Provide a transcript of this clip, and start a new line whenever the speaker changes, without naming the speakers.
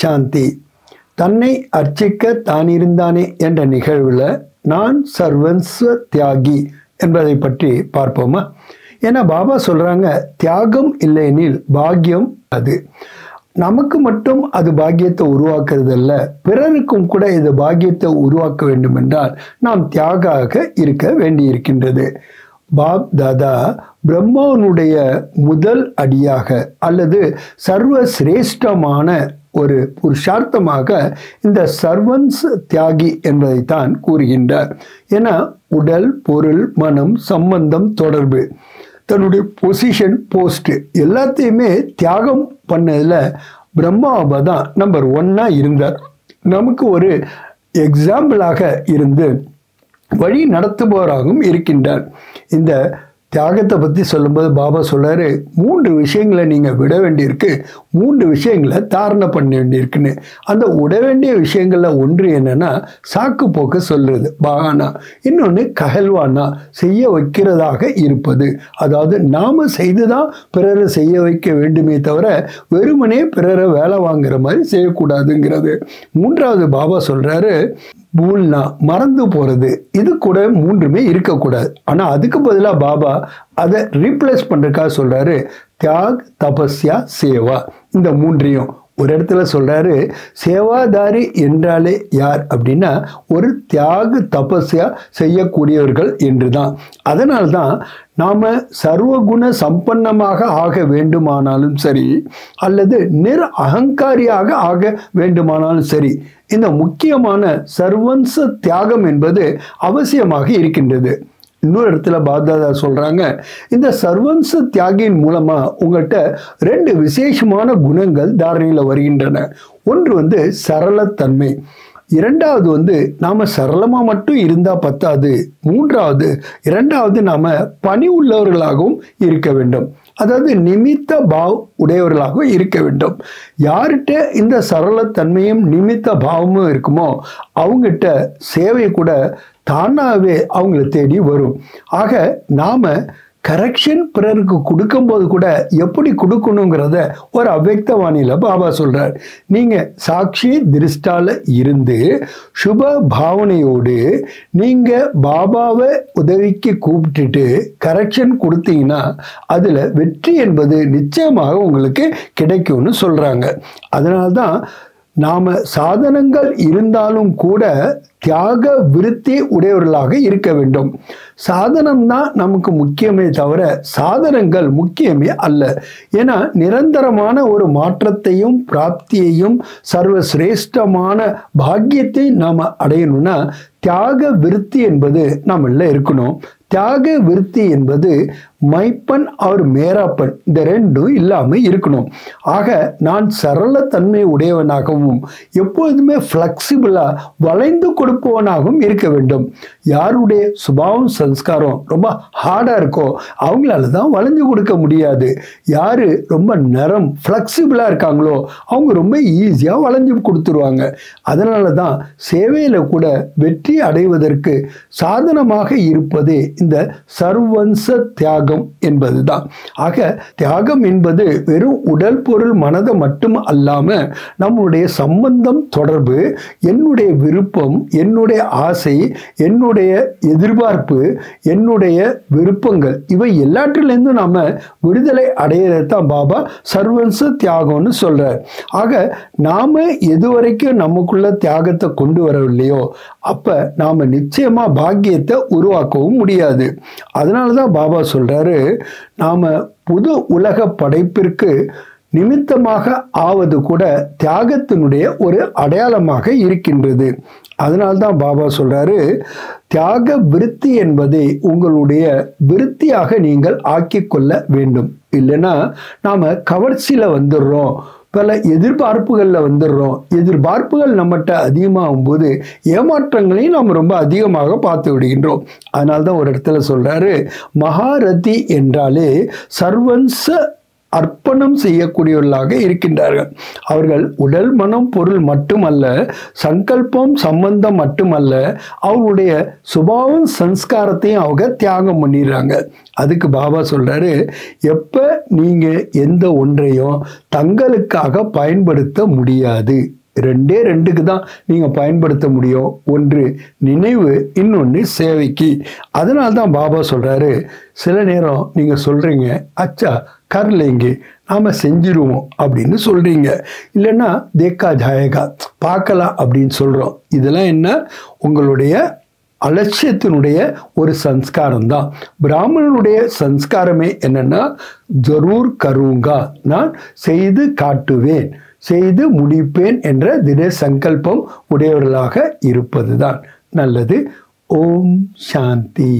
சாந்தி. தன்னை அர்ச்சிக்க தான் இருந்தானே என்ற நிகழ்வில் நான் சர்வஸ்வ தியாகி என்பதை பற்றி பார்ப்போமா? ஏன்னா பாபா சொல்றாங்க, தியாகம் இல்லையெனில் பாக்கியம் அது. நமக்கு மட்டும் அது பாக்கியத்தை உருவாக்குறது அல்ல, பிறருக்கும் கூட இது பாக்கியத்தை உருவாக்க வேண்டும் என்றால் நாம் தியாக இருக்க வேண்டியிருக்கின்றது. பாப் தாதா பிரம்மாவனுடைய முதல் அடியாக அல்லது சர்வ சிரேஷ்டமான ஒரு புருஷார்த்தமாக இந்த சர்வன்ஸ் தியாகி என்பதைத்தான் கூறுகின்றார். ஏன்னா உடல், பொருள், மனம், சம்பந்தம், தொடர்பு, தன்னுடைய பொசிஷன், போஸ்ட் எல்லாத்தையுமே தியாகம் பண்ணதில் பிரம்மாவை தான் நம்பர் 1 இருந்தார். நமக்கு ஒரு எக்ஸாம்பிளாக இருந்து வழி நடத்துபவராகவும் இருக்கின்றார். இந்த தியாகத்தை பற்றி சொல்லும்போது பாபா சொல்றாரு, 3 விஷயங்களை நீங்கள் விட வேண்டியிருக்கு, 3 விஷயங்களை தாரணை பண்ண வேண்டியிருக்குன்னு. அந்த விட வேண்டிய விஷயங்களில் ஒன்று என்னன்னா சாக்கு போக்கு சொல்றது, பகானா. இன்னொன்று கஹல்வானா, செய்ய வைக்கிறதாக இருப்பது. அதாவது நாம செய்துதான் பிறரை செய்ய வைக்க வேண்டுமே தவிர வெறுமனே பிறரை வேலை வாங்குற மாதிரி செய்யக்கூடாதுங்கிறது. 3வது பாபா சொல்றாரு, பூல்னா, மறந்து போறது. இது கூட 3மே இருக்கக்கூடாது. ஆனா அதுக்கு பதிலாக பாபா அதை ரீப்ளேஸ் பண்றதுக்காக சொல்றாரு, தியாக், தபஸ்யா, சேவா. இந்த 3ஐயும் ஒரு இடத்துல சொல்றாரு, சேவாதாரி என்றாலே யார் அப்படின்னா ஒரு தியாக தபஸ்யா செய்யக்கூடியவர்கள் என்றுதான். அதனால்தான் நாம சர்வகுண சம்பன்னமாக ஆக வேண்டுமானாலும் சரி, அல்லது அகங்காரியாக ஆக வேண்டுமானாலும் சரி, இந்த முக்கியமான சர்வன்ச தியாகம் என்பது அவசியமாக இருக்கின்றது. இன்னொரு இடத்துல பாப்தாதா சொல்றாங்க, இந்த சர்வன்ச தியாகியின் மூலமா உங்கள்கிட்ட 2 விசேஷமான குணங்கள் தாரணையில் வருகின்றன. ஒன்று சரளத்தன்மை, 2வது நாம சரளமா மட்டும் இருந்தா பத்தாது, 2வது நாம பணி உள்ளவர்களாகவும் இருக்க வேண்டும். அதாவது நிமித்த பாவ் உடையவர்களாகவும் இருக்க வேண்டும். யார்கிட்ட இந்த சரளத்தன்மையும் நிமித்த பாவமும் இருக்குமோ அவங்ககிட்ட சேவை கூட தானாகவே அவங்கள தேடி வரும். ஆக நாம கரெக்ஷன் பிறருக்கு கொடுக்கும்போது கூட எப்படி கொடுக்கணுங்கிறத ஒரு அவ்வக்தவாணியில் பாபா சொல்றார். நீங்க சாட்சி திருஷ்டால இருந்து சுப பாவனையோடு நீங்க பாபாவை உதவிக்கு கூப்பிட்டுட்டு கரெக்ஷன் கொடுத்தீங்கன்னா அதுல வெற்றி என்பது நிச்சயமாக உங்களுக்கு கிடைக்கும்னு சொல்றாங்க. அதனால்தான் நாம சாதனங்கள் இருந்தாலும் கூட தியாக விருத்தி உடையவர்களாக இருக்க வேண்டும். சாதனம் தான் நமக்கு முக்கியமே தவிர சாதனங்கள் முக்கியமே அல்ல. ஏன்னா நிரந்தரமான ஒரு மாற்றத்தையும் பிராப்தியையும் சர்வசிரேஷ்டமான பாக்கியத்தை நாம அடையணும்னா தியாக விருத்தி என்பது நம்மள இருக்கணும். தியாக விருத்தி என்பது மைப்பன் அவர் மேராப்பன், இந்த 2ம் இல்லாம இருக்கணும். ஆக நான் சரளத்தன்மை உடையவனாகவும் எப்போதுமே ஃப்ளெக்சிபிளா வளைந்து கொடுப்பவனாகவும் இருக்க வேண்டும். யாருடைய சுபாவம் சம்ஸ்காரம் ரொம்ப ஹார்டா இருக்கோ அவங்களால தான் வளைஞ்சு கொடுக்க முடியாது. யாரு ரொம்ப நரம் ஃப்ளெக்சிபிளா இருக்காங்களோ அவங்க ரொம்ப ஈஸியா வளைஞ்சு கொடுத்துருவாங்க. அதனால தான் சேவையில கூட வெற்றி அடைவதற்கு சாதனமாக இருப்பதே இந்த சர்வன்ச தியாகம் என்பதுதான். ஆக தியாகம் என்பது வெறும் உடல், பொருள், மனதை மட்டும் அல்லாம நம்முடைய சம்பந்தம், தொடர்பு, என்னுடைய விருப்பம், என்னுடைய ஆசை, என்னுடைய எதிர்பார்ப்பு, என்னுடைய விருப்பங்கள், இவை எல்லாற்றிலிருந்து நாம விடுதலை அடையதான் பாபா சர்வன்ச தியாகம்னு சொல்றார். ஆக நாம எதுவரைக்கும் நமக்குள்ள தியாகத்தை கொண்டு வரவில்லையோ அப்ப நாம நிச்சயமா பாக்கியத்தை உருவாக்கவும் முடியாது. அதனாலதான் பாபா சொல்றாரு, நாம புது உலக படைப்பிற்கு நிமித்தமாக ஆவது கூட தியாகத்தினுடைய ஒரு அடையாளமாக இருக்கின்றது. அதனால்தான் பாபா சொல்றாரு, தியாக விருத்தி என்பதை உங்களுடைய விருத்தியாக நீங்கள் ஆக்கிக் கொள்ள வேண்டும். இல்லைன்னா நாம கவர்ச்சியில வந்துடுறோம், பல எதிர்பார்ப்புகளில் வந்துடுறோம். எதிர்பார்ப்புகள் நம்மகிட்ட அதிகமாகும் போது ஏமாற்றங்களையும் நாம் ரொம்ப அதிகமாக பார்த்து விடுகின்றோம். அதனால்தான் ஒரு இடத்துல சொல்றாரு, மகாரதி என்றாலே சர்வன்ச அர்ப்பணம் செய்யக்கூடியவர்களாக இருக்கின்றார்கள். அவர்கள் உடல் மனம் பொருள் மட்டுமல்ல, சங்கல்பம் சம்பந்தம் மட்டுமல்ல, அவருடைய சுபாவம் சன்ஸ்காரத்தையும் அவங்க தியாகம் பண்ணிடுறாங்க. அதுக்கு பாபா சொல்றாரு, எப்ப நீங்க எந்த ஒன்றையும் தங்களுக்காக பயன்படுத்த முடியாது. ரெண்டே ரெண்டுக்கு தான் நீங்கள் பயன்படுத்த முடியும். ஒன்று நினைவு, இன்னொன்று சேவைக்கு. அதனால தான் பாபா சொல்கிறாரு, சில நேரம் நீங்கள் சொல்கிறீங்க, அச்சா கர்லேங்க, நாம் செஞ்சிருவோம் அப்படின்னு சொல்கிறீங்க. இல்லைன்னா தேக்கா ஜாயகா, பார்க்கலாம் அப்படின்னு சொல்கிறோம். இதெல்லாம் என்ன? உங்களுடைய அலட்சியத்தினுடைய ஒரு சன்ஸ்காரம் தான். பிராமணனுடைய சன்ஸ்காரமே என்னன்னா, ஜரூர் கருங்கா, நான் செய்து காட்டுவேன், செய்து முடிப்பேன் என்ற திட சங்கல்பம் உடையவர்களாக இருப்பதுதான் நல்லது. ஓம் சாந்தி.